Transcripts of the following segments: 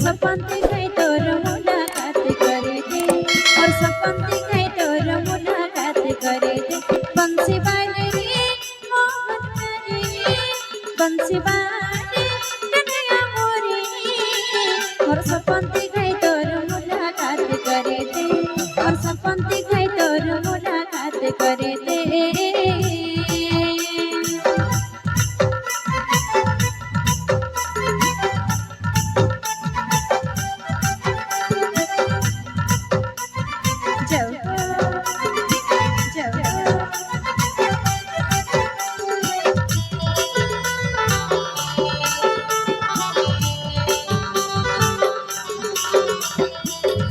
सपन दिखाई तोर मुलाकात करे दे और सपन दिखाई तोर मुलाकात करे दे बंसी बाजे रे मोहन करे बंसी बाजे कन्हैया मोरे और सपन दिखाई तोर मुलाकात करे दे और सपन दिखाई तोर मुलाकात करे दे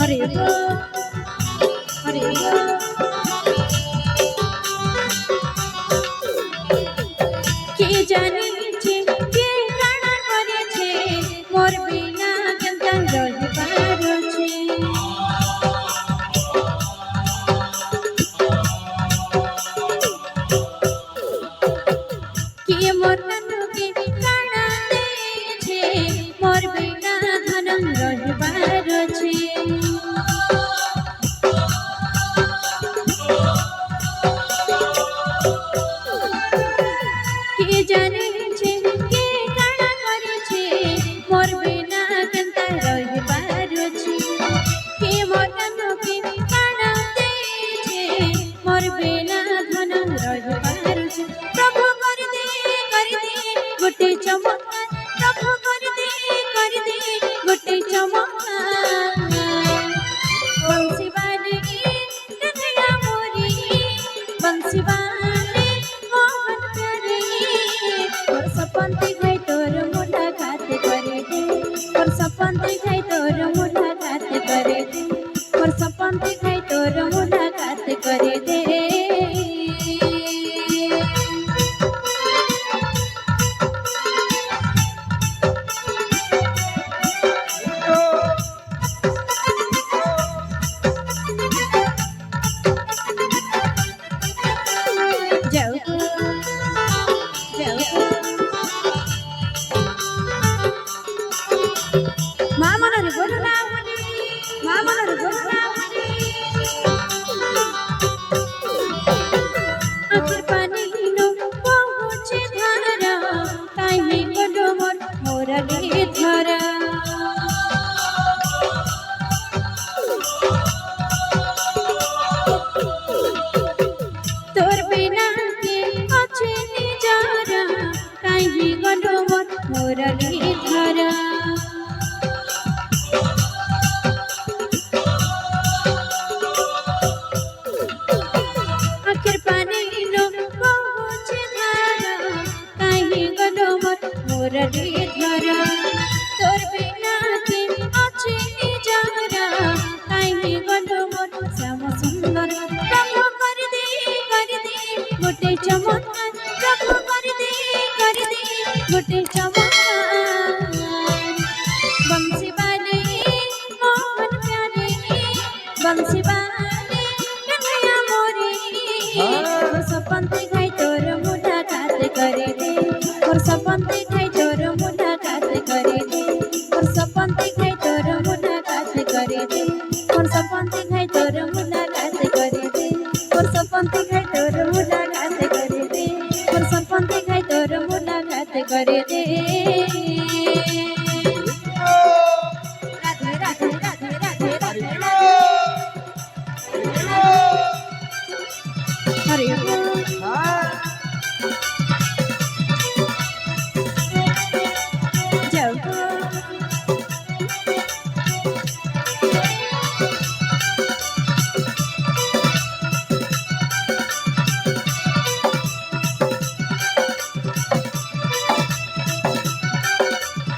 हरे हरे के जाने छे के काना करे छे मोर बिना केंता रही पारो छे के मोर तनु के काना दे छे मोर बिना धनम रही पारो छे के जाने छे के काना करे छे मोर बिना केंता रही पारो छे के मोर तनु के काना दे छे मोर बिना धनम रही पारो छे प्रभु कर दे गोटे चमत्कार प्रभु कर दे गोटे चमत्कार बंसी बाजे कन्हैया मोरे बंसी बाजे मोहन करे और सपन दिखाई तोर मुलाकात करे दे और सपन दिखाई तोर मुलाकात करे दे और सपन दिखाई तोर मुलाकात करे दे मामनर गोरुनावली मामनर गोरुनावली आखिर पानी नो पहुँचे धारा काहे गलो मोर मोरली धारा तोर बिना के अच्छे निजारा काहे गलो मोर मोरली धारा आखिर पानी नो पहुँचे धारा काहे गलो मोर मोरली धारा तोर बिना के अच्छे निजारा काहे गलो मोर श्याम सुंदर प्रभु कर दे गोटे चमत्कार प्रभु कर दे गोटे चमत्कार बंसी बाजे मोहन प्यारे बंसी बाजे कन्हैया मोरे और सपन दिखाई तोर मुलाकात करे दे और सपन दिखाई तोर मुलाकात करे दे और सपन दिखाई तोर मुलाकात करे दे और सपन